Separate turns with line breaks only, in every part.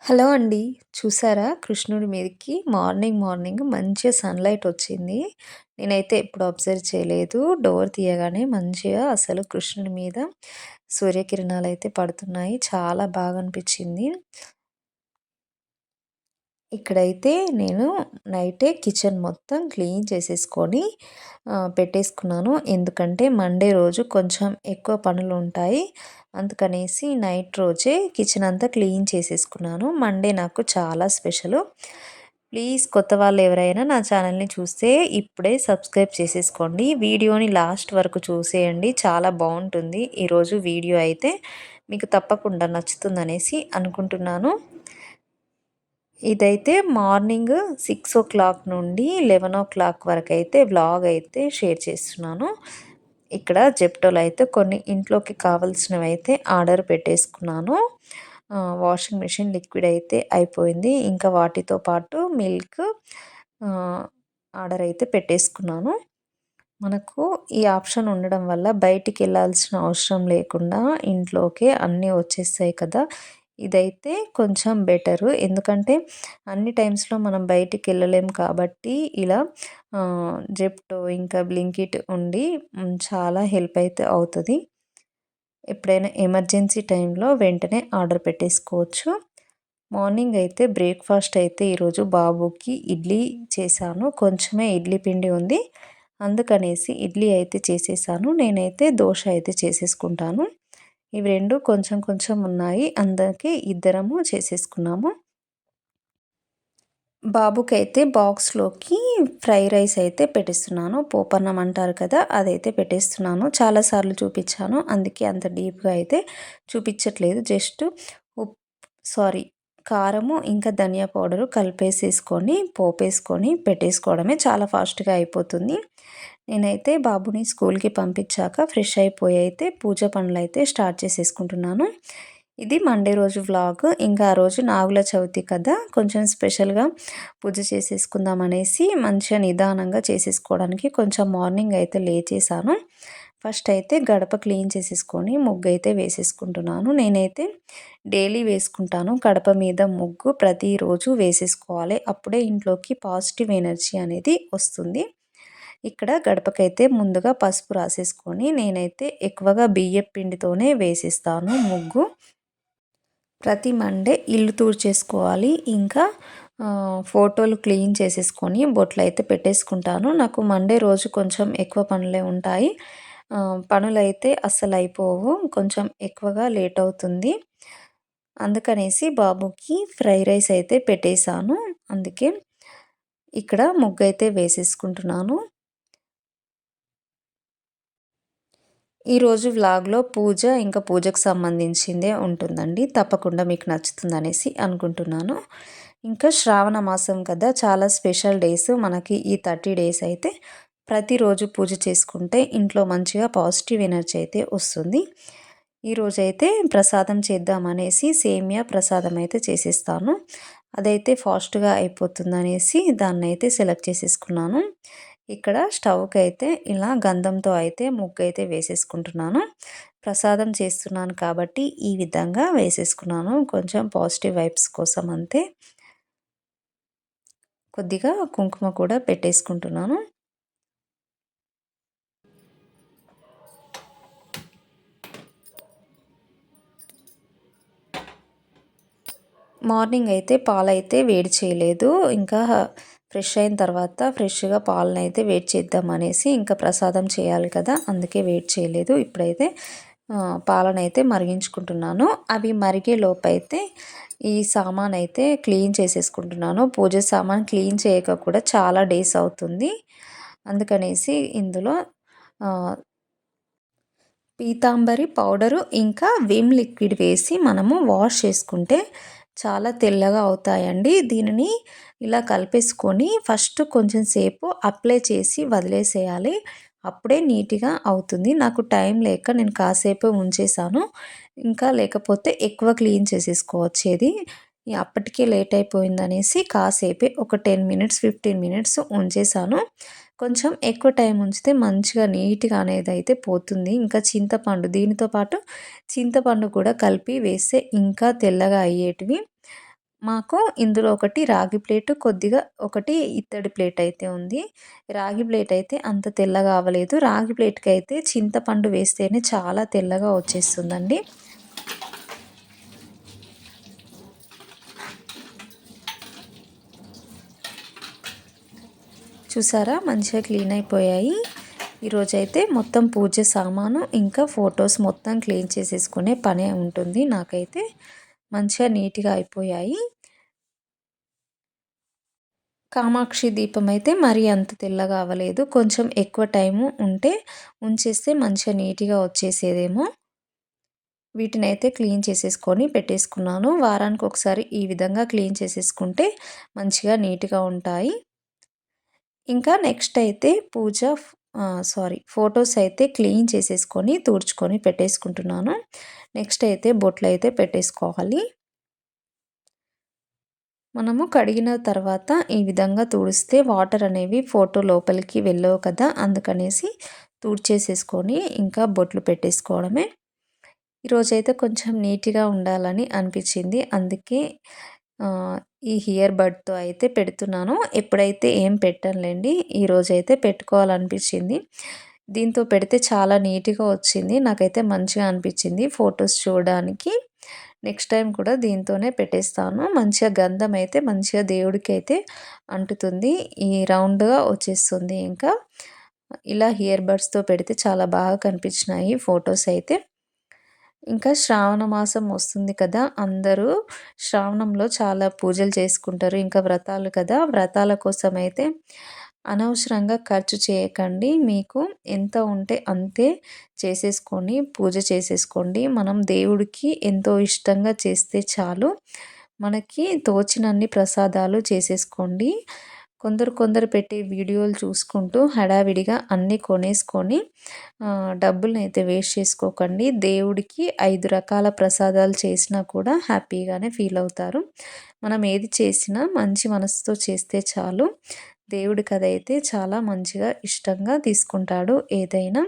Hello అండి. చూసారా కృష్ణుడి మీదకి మార్నింగ్ మంచిగా సన్‌లైట్ వచ్చింది. నేనైతే ఎప్పుడు అబ్జర్వ్ చేయలేదు. డోర్ తీయగానే మంచిగా అసలు కృష్ణుడి మీద సూర్యకిరణాలైతే పడుతున్నాయి. చాలా బాగా అనిపించింది. ఇక్కడైతే నేను నైటే కిచెన్ మొత్తం క్లీన్ చేసేసుకొని పెట్టేసుకున్నాను. ఎందుకంటే మండే రోజు కొంచెం ఎక్కువ పనులుంటాయి. అందుకనేసి నైట్ రోజే కిచెన్ అంతా క్లీన్ చేసేసుకున్నాను. మండే నాకు చాలా స్పెషలు. ప్లీజ్ కొత్త వాళ్ళు ఎవరైనా నా ఛానల్‌ని చూస్తే ఇప్పుడే సబ్స్క్రైబ్ చేసేసుకోండి. వీడియోని లాస్ట్ వరకు చూసేయండి. చాలా బావుంటుంది. ఈరోజు వీడియో అయితే మీకు తప్పకుండా నచ్చుతుందనేసి అనుకుంటున్నాను. ఇదైతే మార్నింగ్ 6:00 నుండి 11:00 వరకైతే వ్లాగ్ అయితే షేర్ చేస్తున్నాను. ఇక్కడ జెప్టోలో అయితే కొన్ని ఇంట్లోకి కావాల్సినవైతే ఆర్డర్ పెట్టేసుకున్నాను. వాషింగ్ మెషిన్ లిక్విడ్ అయితే అయిపోయింది. ఇంకా వాటితో పాటు మిల్క్ ఆహ్, ఆర్డర్ అయితే పెట్టేసుకున్నాను. మనకు ఈ ఆప్షన్ ఉండడం వల్ల బయటికెళ్ళాల్సిన అవసరం లేకుండా ఇంట్లోకే అన్నీ వచ్చేస్తాయి కదా! ఇదైతే కొంచెం బెటరు. ఎందుకంటే అన్ని టైమ్స్‌లో మనం బయటికెళ్ళలేం కాబట్టి ఇలా జెప్టో ఇంకా బ్లింకిట్ ఉండి చాలా హెల్ప్ అయితే అవుతది. ఎప్పుడైనా ఎమర్జెన్సీ టైంలో వెంటనే ఆర్డర్ పెట్టేసుకోవచ్చు. మార్నింగ్ అయితే బ్రేక్‌ఫాస్ట్ అయితే ఈరోజు బాబుకి ఇడ్లీ చేశాను. కొంచెమే ఇడ్లీ పిండి ఉంది. అందుకనేసి ఇడ్లీ అయితే చేసేసాను. నేనైతే దోస అయితే చేసేసుకుంటాను. ఇవి 2 కొంచెం కొంచెం ఉన్నాయి. అందుకే ఇద్దరము చేసేసుకున్నాము. బాబుకైతే బాక్స్‌లోకి ఫ్రై రైస్ అయితే పెట్టిస్తున్నాను. పోపన్నం అంటారు కదా! అదైతే పెట్టేస్తున్నాను. చాలా సార్లు చూపిచ్చాను. అందుకే అంత డీప్‌గా అయితే చూపిచ్చట్లేదు. జస్ట్ ఉప్ సారీ కారము ఇంకా ధనియా పౌడరు కలిపేసేసుకొని, పోపేసుకొని పెట్టేసుకోవడమే. చాలా ఫాస్ట్‌గా అయిపోతుంది. నేనైతే బాబుని స్కూల్‌కి పంపించాక ఫ్రెష్ అయిపోయి అయితే పూజ పనులైతే స్టార్ట్ చేసేసుకుంటున్నాను. ఇది మండే రోజు వ్లాగ్. ఇంకా ఆ రోజు నాగుల చవితి కదా! కొంచెం స్పెషల్‌గా పూజ చేసేసుకుందాం అనేసి మంచిగా నిదానంగా చేసేసుకోవడానికి కొంచెం మార్నింగ్ అయితే లేచేసాను. ఫస్ట్ అయితే గడప క్లీన్ చేసేసుకొని ముగ్గైతే వేసేసుకుంటున్నాను. నేనైతే డైలీ వేసుకుంటాను. గడప మీద ముగ్గు ప్రతిరోజు వేసేసుకోవాలి. అప్పుడే ఇంట్లోకి పాజిటివ్ ఎనర్జీ అనేది వస్తుంది. ఇక్కడ గడపకైతే ముందుగా పసుపు రాసేసుకొని నేనైతే ఎక్కువగా బియ్యపు పిండితోనే వేసేస్తాను ముగ్గు. ప్రతి మండే ఇల్లు తుడిచేసుకోవాలి. ఇంకా ఫోటోలు క్లీన్ చేసేసుకొని బొట్లయితే పెట్టేసుకుంటాను. నాకు మండే రోజు కొంచెం ఎక్కువ పనులే ఉంటాయి. పనులైతే అస్సలయిపోవు. కొంచెం ఎక్కువగా లేట్ అవుతుంది. అందుకనేసి బాబుకి ఫ్రై రైస్ అయితే పెట్టేసాను. అందుకే ఇక్కడ ముగ్గైతే వేసేసుకుంటున్నాను. ఈరోజు వ్లాగ్‌లో పూజ, ఇంకా పూజకు సంబంధించిందే ఉంటుందండి. తప్పకుండా మీకు నచ్చుతుందనేసి అనుకుంటున్నాను. ఇంకా శ్రావణ మాసం కదా! చాలా స్పెషల్ డేస్ మనకి ఈ 30 డేస్ అయితే ప్రతిరోజు పూజ చేసుకుంటే ఇంట్లో మంచిగా పాజిటివ్ ఎనర్జీ అయితే వస్తుంది. ఈరోజైతే ప్రసాదం చేద్దామనేసి సేమియా ప్రసాదం అయితే చేసేస్తాను. అదైతే ఫాస్ట్‌గా అయిపోతుందనేసి దాన్నైతే సెలెక్ట్ చేసేసుకున్నాను. ఇక్కడ స్టవ్‌కైతే ఇలా గంధంతో అయితే ముగ్గైతే వేసేసుకుంటున్నాను. ప్రసాదం చేస్తున్నాను కాబట్టి ఈ విధంగా వేసేసుకున్నాను. కొంచెం పాజిటివ్ వైబ్స్ కోసం అంతే. కొద్దిగా కుంకుమ కూడా పెట్టేసుకుంటున్నాను. మార్నింగ్ అయితే పాలైతే వేడి చేయలేదు. ఇంకా ఫ్రెష్ అయిన తర్వాత ఫ్రెష్‌గా పాలనైతే వేడి చేద్దామనేసి ఇంకా ప్రసాదం చేయాలి కదా! అందుకే వేడి చేయలేదు. ఇప్పుడైతే పాలనైతే మరిగించుకుంటున్నాను. అవి మరిగే లోపైతే ఈ సామానైతే క్లీన్ చేసేసుకుంటున్నాను. పూజ సామాన్ క్లీన్ చేయక కూడా చాలా డేస్ అవుతుంది. అందుకనేసి ఇందులో ఆహ్, పీతాంబరి పౌడరు ఇంకా విమ్ లిక్విడ్ వేసి మనము వాష్ చేసుకుంటే చాలా తెల్లగా అవుతాయండి. దీనిని ఇలా కలిపేసుకొని ఫస్ట్ కొంచెం సేపు అప్లై చేసి వదిలేసేయాలి. అప్పుడే నీట్‌గా అవుతుంది. నాకు టైం లేక నేను కాసేపే ఉంచేసాను. ఇంకా లేకపోతే ఎక్కువ క్లీన్ చేసేసుకోవచ్చేది. అప్పటికే లేట్ అయిపోయిందనేసి కాసేపే ఒక 10 మినిట్స్, 15 మినిట్స్ ఉంచేసాను. కొంచెం ఎక్కువ టైం ఉంచితే మంచిగా నీట్‌గా అనేదైతే పోతుంది. ఇంకా చింతపండు దీనితో పాటు చింతపండు కూడా కలిపి వేస్తే ఇంకా తెల్లగా అయ్యేటివి. మాకు ఇందులో ఒకటి రాగి ప్లేటు, కొద్దిగా ఒకటి ఇత్తడి ప్లేట్ అయితే ఉంది. రాగి ప్లేట్ అయితే అంత తెల్లగా అవ్వలేదు. రాగి ప్లేట్‌కైతే చింతపండు వేస్తేనే చాలా తెల్లగా వచ్చేస్తుందండి. చూసారా మంచిగా క్లీన్ అయిపోయాయి. ఈరోజైతే మొత్తం పూజ సామాను ఇంకా ఫొటోస్ మొత్తం క్లీన్ చేసేసుకునే పనే ఉంటుంది నాకైతే. మంచిగా నీట్‌గా అయిపోయాయి. కామాక్షి దీపం అయితే మరీ అంత తెల్లగా అవ్వలేదు. కొంచెం ఎక్కువ టైము ఉంటే ఉంచేస్తే మంచిగా నీట్‌గా వచ్చేసేదేమో. వీటినైతే క్లీన్ చేసేసుకొని పెట్టేసుకున్నాను. వారానికి ఒకసారి ఈ విధంగా క్లీన్ చేసేసుకుంటే మంచిగా నీట్‌గా ఉంటాయి. ఇంకా నెక్స్ట్ అయితే ఫోటోస్ అయితే క్లీన్ చేసేసుకొని, తుడుచుకొని పెట్టేసుకుంటున్నాను. నెక్స్ట్ అయితే బొట్లయితే పెట్టేసుకోవాలి. మనము కడిగిన తర్వాత ఈ విధంగా తుడిస్తే వాటర్ అనేవి ఫోటో లోపలికి వెళ్ళవు కదా! అందుకనేసి తుడిచేసేసుకొని ఇంకా బొట్లు పెట్టేసుకోవడమే. ఈరోజైతే కొంచెం నీట్‌గా ఉండాలని అనిపించింది. అందుకే ఈ హియర్ బడ్‌తో అయితే పెడుతున్నాను. ఎప్పుడైతే ఏం పెట్టనులెండి. ఈరోజైతే పెట్టుకోవాలనిపించింది. దీంతో పెడితే చాలా నీట్‌గా వచ్చింది. నాకైతే మంచిగా అనిపించింది ఫోటోస్ చూడడానికి. నెక్స్ట్ టైం కూడా దీంతోనే పెట్టేస్తాను. మంచిగా గంధం అయితే మంచిగా దేవుడికైతే అంటుతుంది. ఈ రౌండ్‌గా వచ్చేస్తుంది ఇంకా. ఇలా హియర్ బడ్స్‌తో పెడితే చాలా బాగా కనిపించినాయి ఫోటోస్ అయితే. ఇంకా శ్రావణ మాసం వస్తుంది కదా! అందరూ శ్రావణంలో చాలా పూజలు చేసుకుంటారు. ఇంకా వ్రతాలు కదా! వ్రతాల కోసమైతే అనవసరంగా ఖర్చు చేయకండి. మీకు ఎంత ఉంటే అంతే చేసేసుకొని పూజ చేసేసుకోండి. మనం దేవుడికి ఎంతో ఇష్టంగా చేస్తే చాలు. మనకి తోచినన్ని ప్రసాదాలు చేసేసుకోండి. కొందరు పెట్టే వీడియోలు చూసుకుంటూ హడావిడిగా అన్నీ కొనేసుకొని డబ్బులనైతే వేస్ట్ చేసుకోకండి. దేవుడికి 5 రకాల ప్రసాదాలు చేసినా కూడా హ్యాపీగానే ఫీల్ అవుతారు. మనం ఏది చేసినా మంచి మనసుతో చేస్తే చాలు. దేవుడికి అదైతే చాలా మంచిగా ఇష్టంగా తీసుకుంటాడు ఏదైనా.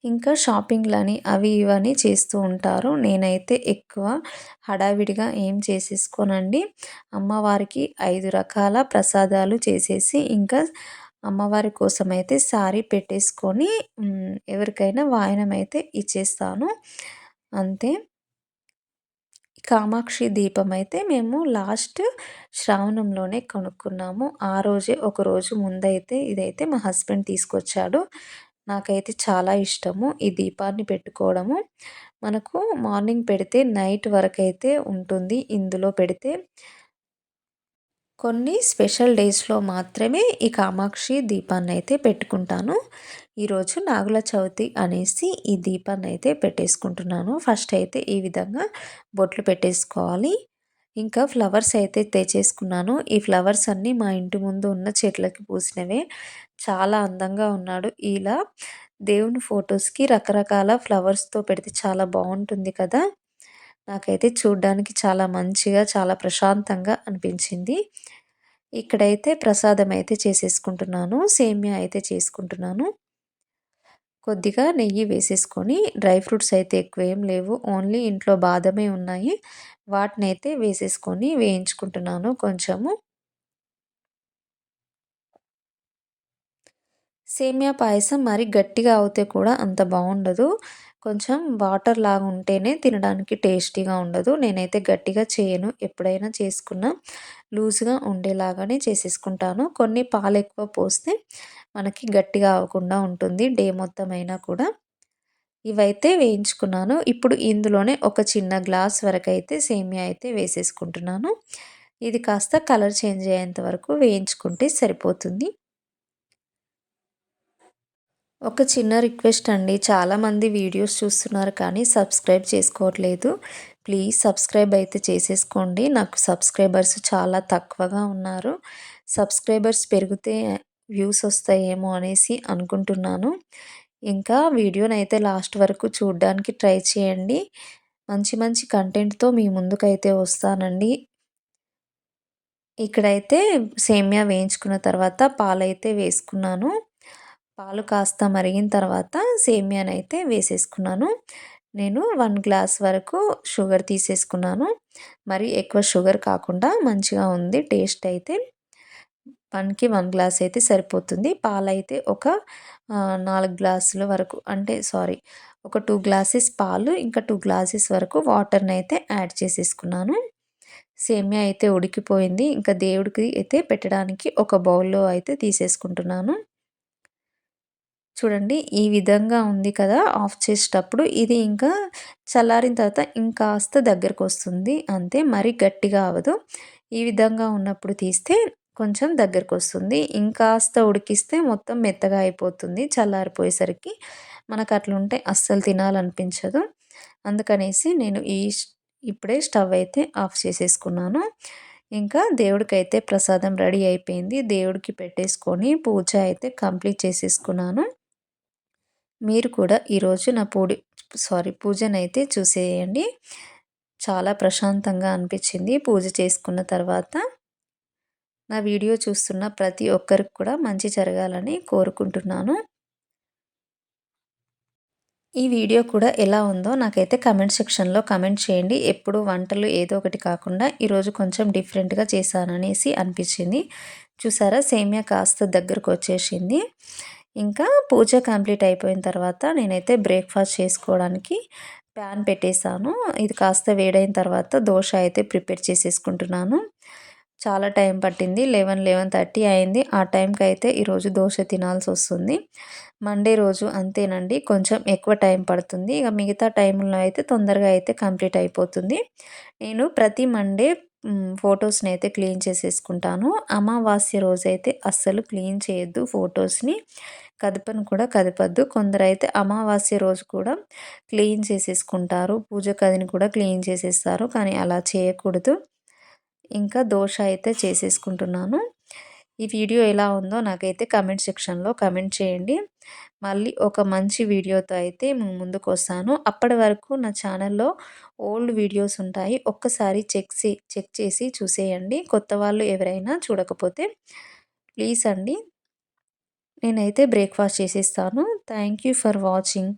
ఇంకా షాపింగ్‌లని అవి ఇవని చేస్తూ ఉంటారు. నేనైతే ఎక్కువ హడావిడిగా ఏం చేసేసుకోనండి. అమ్మవారికి 5 రకాల ప్రసాదాలు చేసేసి ఇంకా అమ్మవారి కోసమైతే సారీ పెట్టేసుకొని ఎవరికైనా వాయనం అయితే ఇచ్చేస్తాను. అంతే. కామాక్షి దీపం అయితే మేము లాస్ట్ శ్రావణంలోనే కొనుక్కున్నాము. ఆ రోజే ఒకరోజు ముందైతే ఇదైతే మా హస్బెండ్ తీసుకొచ్చాడు. నాకైతే చాలా ఇష్టము ఈ దీపాన్ని పెట్టుకోవడము. మనకు మార్నింగ్ పెడితే నైట్ వరకైతే ఉంటుంది ఇందులో పెడితే. కొన్ని స్పెషల్ డేస్‌లో మాత్రమే ఈ కామాక్షి దీపాన్నయితే పెట్టుకుంటాను. ఈరోజు నాగుల చవితి అనేసి ఈ దీపాన్నయితే పెట్టేసుకుంటున్నాను. ఫస్ట్ అయితే ఈ విధంగా బొట్లు పెట్టేసుకోవాలి. ఇంకా ఫ్లవర్స్ అయితే తెచ్చేసుకున్నాను. ఈ ఫ్లవర్స్ అన్నీ మా ఇంటి ముందు ఉన్న చెట్లకి పూసినవే. చాలా అందంగా ఉన్నాడు. ఇలా దేవుని ఫొటోస్‌కి రకరకాల ఫ్లవర్స్‌తో పెడితే చాలా బావుంటుంది కదా! నాకైతే చూడ్డానికి చాలా మంచిగా, చాలా ప్రశాంతంగా అనిపించింది. ఇక్కడైతే ప్రసాదం అయితే చేసేసుకుంటున్నాను. సేమ్యా అయితే చేసుకుంటున్నాను. కొద్దిగా నెయ్యి వేసేసుకొని డ్రై ఫ్రూట్స్ అయితే ఎక్కువేం లేవు. ఓన్లీ ఇంట్లో బాదమే ఉన్నాయి. వాటినైతే వేసేసుకొని వేయించుకుంటున్నాను కొంచెము. సేమియా పాయసం మరి గట్టిగా అవుతే కూడా అంత బావుండదు. కొంచెం వాటర్ లాగా ఉంటేనే తినడానికి టేస్టీగా ఉండదు. నేనైతే గట్టిగా చేయను. ఎప్పుడైనా చేసుకున్నా లూజ్‌గా ఉండేలాగానే చేసేసుకుంటాను. కొన్ని పాలెక్కువ పోస్తే మనకి గట్టిగా అవ్వకుండా ఉంటుంది డే మొత్తం అయినా కూడా. ఇవైతే వేయించుకున్నాను. ఇప్పుడు ఇందులోనే ఒక చిన్న గ్లాస్ వరకైతే సేమియా అయితే వేసేసుకుంటున్నాను. ఇది కాస్త కలర్ చేంజ్ అయ్యేంత వరకు వేయించుకుంటే సరిపోతుంది. ఒక చిన్న రిక్వెస్ట్ అండి. చాలామంది వీడియోస్ చూస్తున్నారు కానీ సబ్స్క్రైబ్ చేసుకోవట్లేదు. ప్లీజ్ సబ్స్క్రైబ్ అయితే చేసేసుకోండి. నాకు సబ్స్క్రైబర్స్ చాలా తక్కువగా ఉన్నారు. సబ్స్క్రైబర్స్ పెరిగితే వ్యూస్ వస్తాయేమో అనేసి అనుకుంటున్నాను. ఇంకా వీడియోనైతే లాస్ట్ వరకు చూడడానికి ట్రై చేయండి. మంచి మంచి కంటెంట్‌తో మీ ముందుకైతే వస్తానండి. ఇక్కడైతే సేమ్యా వేయించుకున్న తర్వాత పాలైతే వేసుకున్నాను. పాలు కాస్త మరిగిన తర్వాత సేమ్యానైతే వేసేసుకున్నాను. నేను 1 గ్లాస్ వరకు షుగర్ తీసేసుకున్నాను. మరి ఎక్కువ షుగర్ కాకుండా మంచిగా ఉంది టేస్ట్ అయితే. 1కి 1 గ్లాస్ అయితే సరిపోతుంది. పాలైతే ఒక 4 గ్లాసుల వరకు అంటే సారీ ఒక 2 గ్లాసెస్ పాలు, ఇంకా 2 గ్లాసెస్ వరకు వాటర్‌నైతే యాడ్ చేసేసుకున్నాను. సేమియా అయితే ఉడికిపోయింది. ఇంకా దేవుడికి అయితే పెట్టడానికి ఒక బౌల్‌లో అయితే తీసేసుకుంటున్నాను. చూడండి ఈ విధంగా ఉంది కదా! ఆఫ్ చేసేటప్పుడు ఇది ఇంకా చల్లారిన తర్వాత ఇంకాస్త దగ్గరకొస్తుంది అంతే. మరీ గట్టిగా అవ్వదు. ఈ విధంగా ఉన్నప్పుడు తీస్తే కొంచెం దగ్గరకొస్తుంది. ఇంకాస్త ఉడికిస్తే మొత్తం మెత్తగా అయిపోతుంది చల్లారిపోయేసరికి. మనకట్లుంటే అస్సలు తినాలనిపించదు. అందుకనేసి నేను ఇప్పుడే స్టవ్ అయితే ఆఫ్ చేసేసుకున్నాను. ఇంకా దేవుడికైతే ప్రసాదం రెడీ అయిపోయింది. దేవుడికి పెట్టేసుకొని పూజ అయితే కంప్లీట్ చేసేసుకున్నాను. మీరు కూడా ఈరోజు నా పూజనైతే చూసేయండి. చాలా ప్రశాంతంగా అనిపించింది పూజ చేసుకున్న తర్వాత. నా వీడియో చూస్తున్న ప్రతి ఒక్కరికి కూడా మంచి జరగాలని కోరుకుంటున్నాను. ఈ వీడియో కూడా ఎలా ఉందో నాకైతే కామెంట్ సెక్షన్‌లో కామెంట్ చేయండి. ఎప్పుడు వంటలు ఏదో ఒకటి కాకుండా ఈరోజు కొంచెం డిఫరెంట్‌గా చేశాననేసి అనిపించింది. చూసారా సేమియా కాస్త దగ్గరకొచ్చేసింది. ఇంకా పూజ కంప్లీట్ అయిపోయిన తర్వాత నేనైతే బ్రేక్‌ఫాస్ట్ చేసుకోవడానికి ప్యాన్ పెట్టేసాను. ఇది కాస్త వేడైన తర్వాత దోస అయితే ప్రిపేర్ చేసేసుకుంటున్నాను. చాలా టైం పట్టింది. 11:30 అయింది. ఆ టైంకైతే ఈరోజు దోస తినాల్సొస్తుంది. మండే రోజు అంతేనండి. కొంచెం ఎక్కువ టైం పడుతుంది. ఇక మిగతా టైంలో అయితే తొందరగా అయితే కంప్లీట్ అయిపోతుంది. నేను ప్రతి మండే ఫోటోస్‌నైతే క్లీన్ చేసేసుకుంటాను. అమావాస్య రోజైతే అస్సలు క్లీన్ చేయొద్దు ఫోటోస్‌ని. కదపను కూడా కదపొద్దు. కొందరైతే అమావాస్య రోజు కూడా క్లీన్ చేసేసుకుంటారు. పూజ గదిని కూడా క్లీన్ చేసేస్తారు. కానీ అలా చేయకూడదు. ఇంకా దోస అయితే చేసేసుకుంటున్నాను. ఈ వీడియో ఎలా ఉందో నాకైతే కామెంట్ సెక్షన్‌లో కామెంట్ చేయండి. మళ్ళీ ఒక మంచి వీడియోతో అయితే మీ ముందుకొస్తాను. అప్పటి వరకు నా ఛానల్‌లో ఓల్డ్ వీడియోస్ ఉంటాయి. ఒక్కసారి చెక్ చేసి చూసేయండి. కొత్త వాళ్ళు ఎవరైనా చూడకపోతే. ప్లీజ్ అండి. నేనైతే బ్రేక్‌ఫాస్ట్ చేసేస్తాను. Thank you for watching.